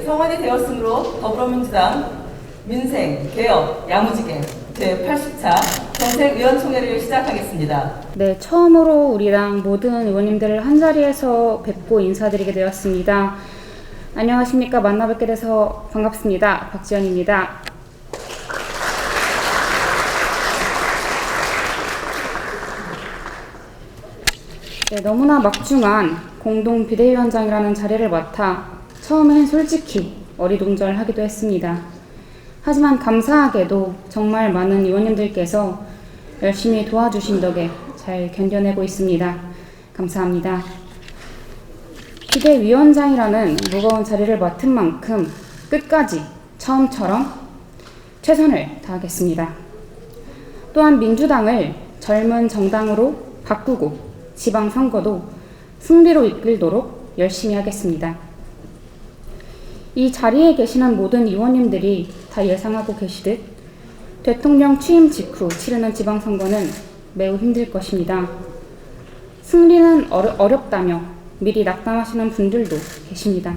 성안이 되었으므로 더불어민주당 민생, 개혁, 야무지게 제80차 정책위원총회를 시작하겠습니다. 네, 처음으로 우리 당 모든 의원님들을 한자리에서 뵙고 인사드리게 되었습니다. 안녕하십니까. 만나뵙게 돼서 반갑습니다. 박지연입니다. 네, 너무나 막중한 공동 비대위원장이라는 자리를 맡아 처음엔 솔직히 어리둥절하기도 했습니다. 하지만 감사하게도 정말 많은 의원님들께서 열심히 도와주신 덕에 잘 견뎌내고 있습니다. 감사합니다. 비대위원장이라는 무거운 자리를 맡은 만큼 끝까지 처음처럼 최선을 다하겠습니다. 또한 민주당을 젊은 정당으로 바꾸고 지방선거도 승리로 이끌도록 열심히 하겠습니다. 이 자리에 계시는 모든 의원님들이 다 예상하고 계시듯 대통령 취임 직후 치르는 지방선거는 매우 힘들 것입니다. 승리는 어렵다며 미리 낙담하시는 분들도 계십니다.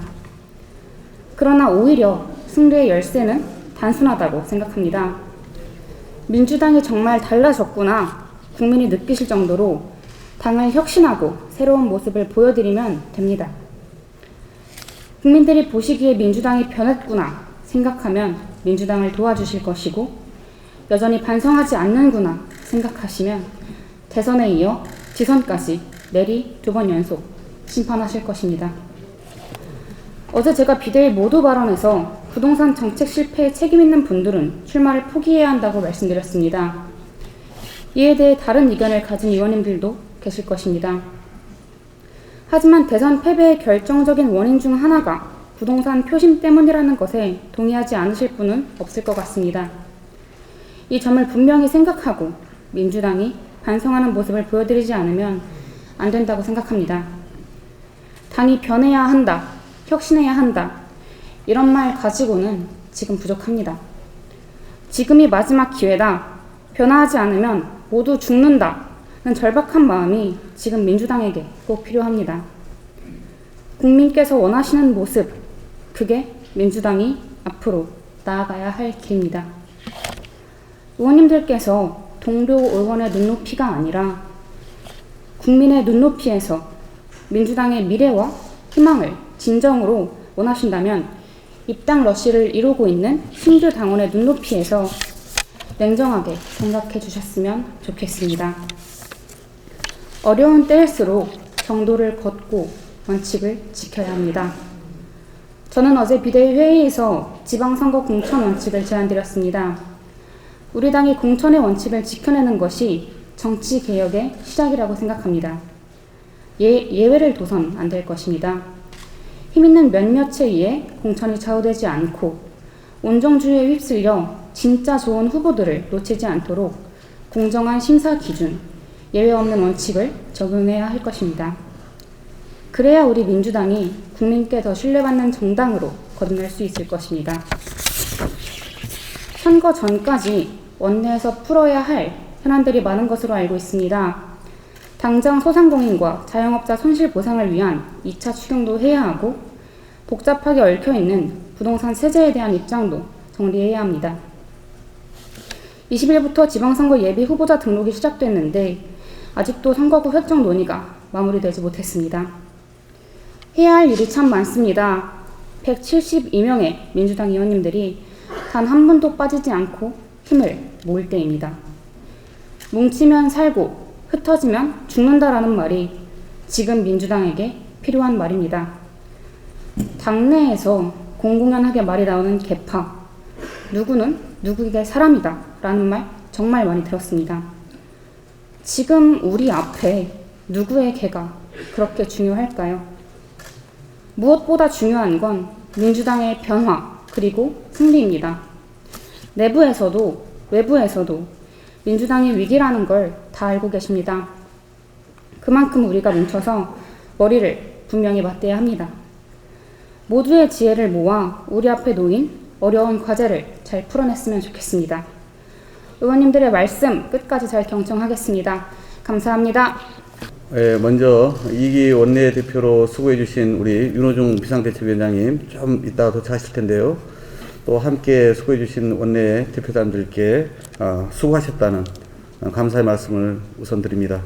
그러나 오히려 승리의 열쇠는 단순하다고 생각합니다. 민주당이 정말 달라졌구나 국민이 느끼실 정도로 당을 혁신하고 새로운 모습을 보여드리면 됩니다. 국민들이 보시기에 민주당이 변했구나 생각하면 민주당을 도와주실 것이고, 여전히 반성하지 않는구나 생각하시면 대선에 이어 지선까지 내리 2번 연속 심판하실 것입니다. 어제 제가 비대위 모두 발언에서 부동산 정책 실패에 책임 있는 분들은 출마를 포기해야 한다고 말씀드렸습니다. 이에 대해 다른 의견을 가진 의원님들도 계실 것입니다. 하지만 대선 패배의 결정적인 원인 중 하나가 부동산 표심 때문이라는 것에 동의하지 않으실 분은 없을 것 같습니다. 이 점을 분명히 생각하고 민주당이 반성하는 모습을 보여드리지 않으면 안 된다고 생각합니다. 당이 변해야 한다, 혁신해야 한다, 이런 말 가지고는 지금 부족합니다. 지금이 마지막 기회다, 변화하지 않으면 모두 죽는다 는 절박한 마음이 지금 민주당에게 꼭 필요합니다. 국민께서 원하시는 모습, 그게 민주당이 앞으로 나아가야 할 길입니다. 의원님들께서 동료 의원의 눈높이가 아니라 국민의 눈높이에서 민주당의 미래와 희망을 진정으로 원하신다면 입당 러시를 이루고 있는 신규 당원의 눈높이에서 냉정하게 생각해 주셨으면 좋겠습니다. 어려운 때일수록 정도를 걷고 원칙을 지켜야 합니다. 저는 어제 비대위 회의에서 지방선거 공천 원칙을 제안드렸습니다. 우리 당이 공천의 원칙을 지켜내는 것이 정치개혁의 시작이라고 생각합니다. 예외를 둬선 안 될 것입니다. 힘있는 몇몇에 의해 공천이 좌우되지 않고 온정주의에 휩쓸려 진짜 좋은 후보들을 놓치지 않도록 공정한 심사 기준, 예외 없는 원칙을 적용해야 할 것입니다. 그래야 우리 민주당이 국민께 더 신뢰받는 정당으로 거듭날 수 있을 것입니다. 선거 전까지 원내에서 풀어야 할 현안들이 많은 것으로 알고 있습니다. 당장 소상공인과 자영업자 손실보상을 위한 2차 추경도 해야 하고, 복잡하게 얽혀있는 부동산 세제에 대한 입장도 정리해야 합니다. 20일부터 지방선거 예비 후보자 등록이 시작됐는데 아직도 선거구 획정 논의가 마무리되지 못했습니다. 해야 할 일이 참 많습니다. 172명의 민주당 의원님들이 단 한 분도 빠지지 않고 힘을 모을 때입니다. 뭉치면 살고 흩어지면 죽는다라는 말이 지금 민주당에게 필요한 말입니다. 당내에서 공공연하게 말이 나오는 개파, 누구는 누구에게 사람이다 라는 말 정말 많이 들었습니다. 지금 우리 앞에 누구의 개가 그렇게 중요할까요? 무엇보다 중요한 건 민주당의 변화 그리고 승리입니다. 내부에서도 외부에서도 민주당이 위기라는 걸 다 알고 계십니다. 그만큼 우리가 뭉쳐서 머리를 분명히 맞대야 합니다. 모두의 지혜를 모아 우리 앞에 놓인 어려운 과제를 잘 풀어냈으면 좋겠습니다. 의원님들의 말씀 끝까지 잘 경청하겠습니다. 감사합니다. 먼저 2기 원내대표로 수고해주신 우리 윤호중 비상대책위원장님 좀 이따가 도착하실 텐데요. 또 함께 수고해주신 원내대표단들께 수고하셨다는 감사의 말씀을 우선 드립니다.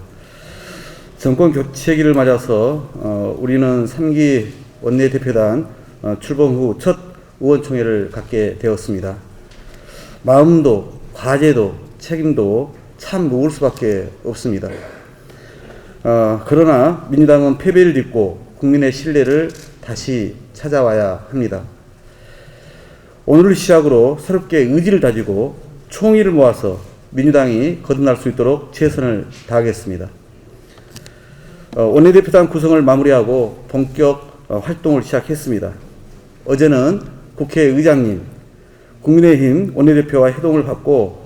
정권 교체기를 맞아서 우리는 3기 원내대표단 출범 후 첫 의원총회를 갖게 되었습니다. 마음도 과제도 책임도 참 무거울 수밖에 없습니다. 그러나 민주당은 패배를 딛고 국민의 신뢰를 다시 찾아와야 합니다. 오늘을 시작으로 새롭게 의지를 다지고 총의를 모아서 민주당이 거듭날 수 있도록 최선을 다하겠습니다. 원내대표단 구성을 마무리하고 본격 활동을 시작했습니다. 어제는 국회의장님, 국민의힘 원내대표와 회동을 받고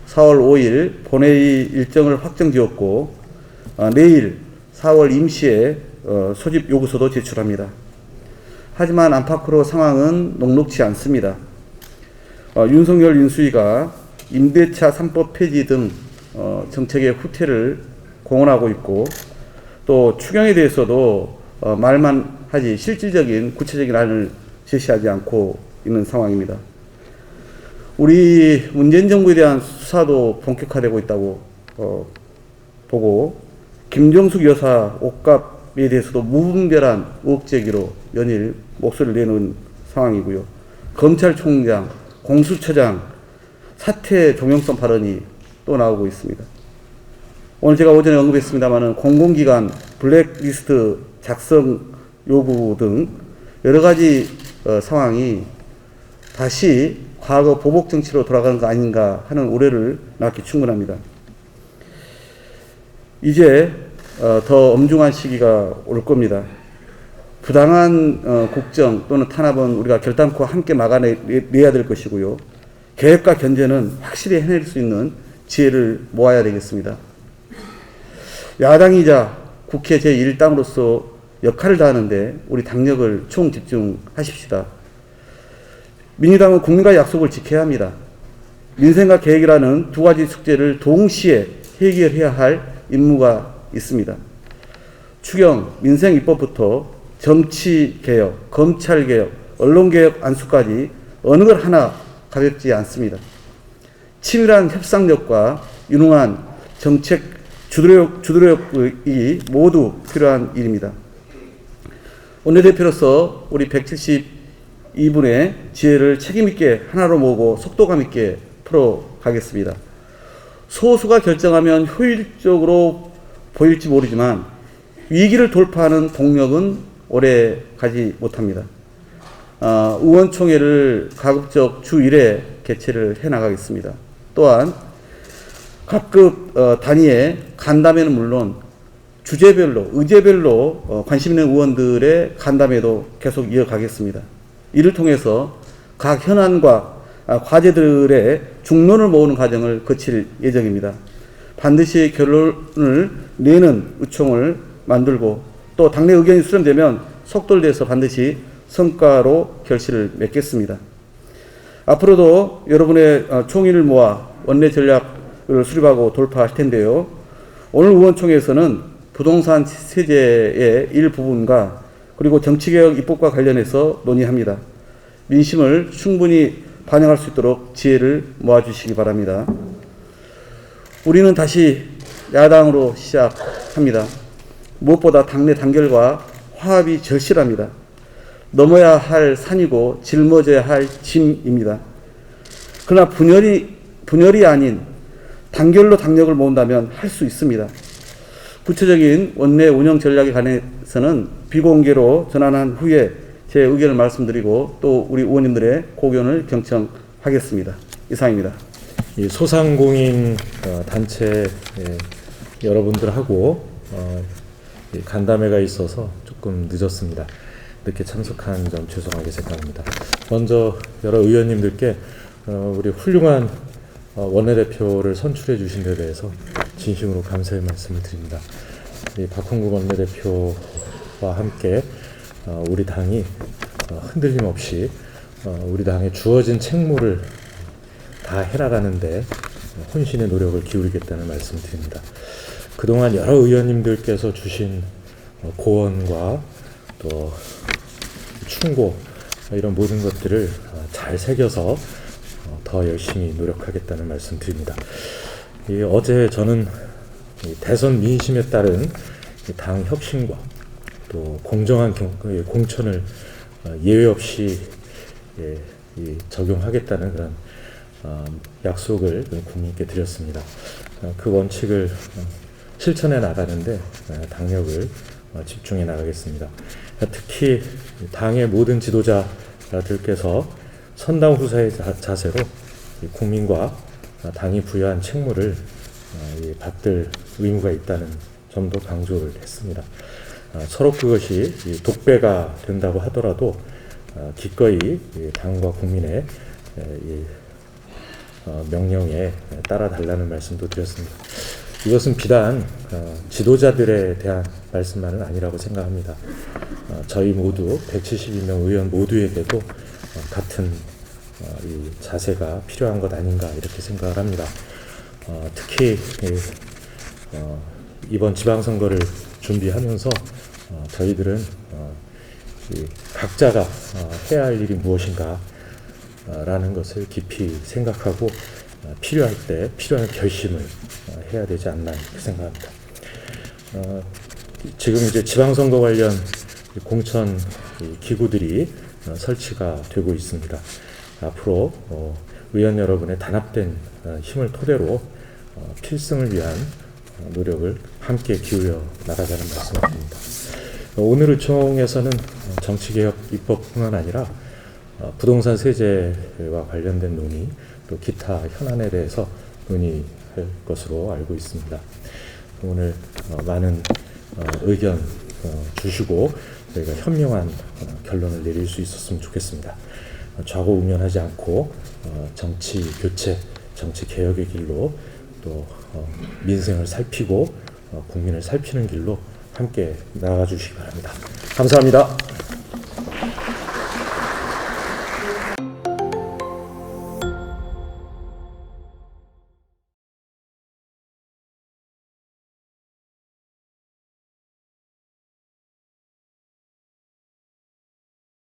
4월 5일 본회의 일정을 확정지었고 내일 4월 임시에 소집 요구서도 제출합니다. 하지만 안팎으로 상황은 녹록지 않습니다. 윤석열 인수위가 임대차 3법 폐지 등 정책의 후퇴를 공언하고 있고 또 추경에 대해서도 말만 하지 실질적인 구체적인 안을 제시하지 않고 있는 상황입니다. 우리 문재인 정부에 대한 수사도 본격화되고 있다고 보고 김정숙 여사 옷값에 대해서도 무분별한 의혹 제기로 연일 목소리를 내는 상황이고요. 검찰총장, 공수처장 사퇴 종용성 발언이 또 나오고 있습니다. 오늘 제가 오전에 언급했습니다마는 공공기관 블랙리스트 작성 요구 등 여러 가지 상황이 다시 과거 보복 정치로 돌아가는 거 아닌가 하는 우려를 낳기 충분합니다. 이제 더 엄중한 시기가 올 겁니다. 부당한 국정 또는 탄압은 우리가 결단코 함께 막아내야 될 것이고요. 계획과 견제는 확실히 해낼 수 있는 지혜를 모아야 되겠습니다. 야당이자 국회 제1당으로서 역할을 다하는데 우리 당력을 총집중하십시다. 민주당은 국민과 약속을 지켜야 합니다. 민생과 계획이라는 두 가지 숙제를 동시에 해결해야 할 임무가 있습니다. 추경, 민생 입법부터 정치개혁, 검찰개혁, 언론개혁 안수까지 어느 것 하나 가볍지 않습니다. 치밀한 협상력과 유능한 정책 주도력이 모두 필요한 일입니다. 원내대표로서 우리 172분의 지혜를 책임있게 하나로 모으고 속도감 있게 풀어가겠습니다. 소수가 결정하면 효율적으로 보일지 모르지만 위기를 돌파하는 동력은 오래 가지 못합니다. 의원총회를 가급적 주 1회 개최를 해나가겠습니다. 또한 각급 단위의 간담회는 물론 주제별로, 의제별로 관심 있는 의원들의 간담회도 계속 이어가겠습니다. 이를 통해서 각 현안과 과제들의 중론을 모으는 과정을 거칠 예정입니다. 반드시 결론을 내는 의총을 만들고 또 당내 의견이 수렴되면 속도를 내서 반드시 성과로 결실을 맺겠습니다. 앞으로도 여러분의 총의를 모아 원내 전략을 수립하고 돌파할 텐데요. 오늘 의원총회에서는 부동산 세제의 일부분과 그리고 정치개혁 입법과 관련해서 논의합니다. 민심을 충분히 반영할 수 있도록 지혜를 모아주시기 바랍니다. 우리는 다시 야당으로 시작합니다. 무엇보다 당내 단결과 화합이 절실합니다. 넘어야 할 산이고 짊어져야 할 짐입니다. 그러나 분열이 아닌 단결로 당력을 모은다면 할 수 있습니다. 구체적인 원내 운영 전략에 관해서는 비공개로 전환한 후에 제 의견을 말씀드리고 또 우리 의원님들의 고견을 경청하겠습니다. 이상입니다. 이 소상공인 단체 여러분들하고 간담회가 있어서 조금 늦었습니다. 늦게 참석한 점 죄송하게 생각합니다. 먼저 여러 의원님들께 우리 훌륭한 원내대표를 선출해 주신 데 대해서 진심으로 감사의 말씀을 드립니다. 이 박홍국 원내대표와 함께 우리 당이 흔들림 없이 우리 당에 주어진 책무를 다 해나가는데 혼신의 노력을 기울이겠다는 말씀을 드립니다. 그동안 여러 의원님들께서 주신 고언과 또 충고 이런 모든 것들을 잘 새겨서 더 열심히 노력하겠다는 말씀 드립니다. 어제 저는 대선 민심에 따른 당 혁신과 또 공정한 공천을 예외 없이 적용하겠다는 그런 약속을 국민께 드렸습니다. 그 원칙을 실천해 나가는데 당력을 집중해 나가겠습니다. 특히 당의 모든 지도자들께서 선당 후사의 자세로 국민과 당이 부여한 책무를 받들 의무가 있다는 점도 강조를 했습니다. 서로 그것이 독배가 된다고 하더라도 기꺼이 당과 국민의 명령에 따라달라는 말씀도 드렸습니다. 이것은 비단 지도자들에 대한 말씀만은 아니라고 생각합니다. 저희 모두 172명 의원 모두에게도 같은 이 자세가 필요한 것 아닌가 이렇게 생각을 합니다. 특히 이번 지방선거를 준비하면서 저희들은 각자가 해야 할 일이 무엇인가 라는 것을 깊이 생각하고 필요할 때 필요한 결심을 해야 되지 않나 이렇게 생각합니다. 지금 이제 지방선거 관련 공천 기구들이 설치가 되고 있습니다. 앞으로 의원 여러분의 단합된 힘을 토대로 필승을 위한 노력을 함께 기울여 나가자는 말씀을 드립니다. 오늘 의총에서는 정치개혁 입법뿐만 아니라 부동산 세제와 관련된 논의 또 기타 현안에 대해서 논의할 것으로 알고 있습니다. 오늘 많은 의견 주시고 저희가 현명한 결론을 내릴 수 있었으면 좋겠습니다. 좌고우면하지 않고 정치 교체, 정치 개혁의 길로 또 민생을 살피고 국민을 살피는 길로 함께 나아가 주시기 바랍니다. 감사합니다.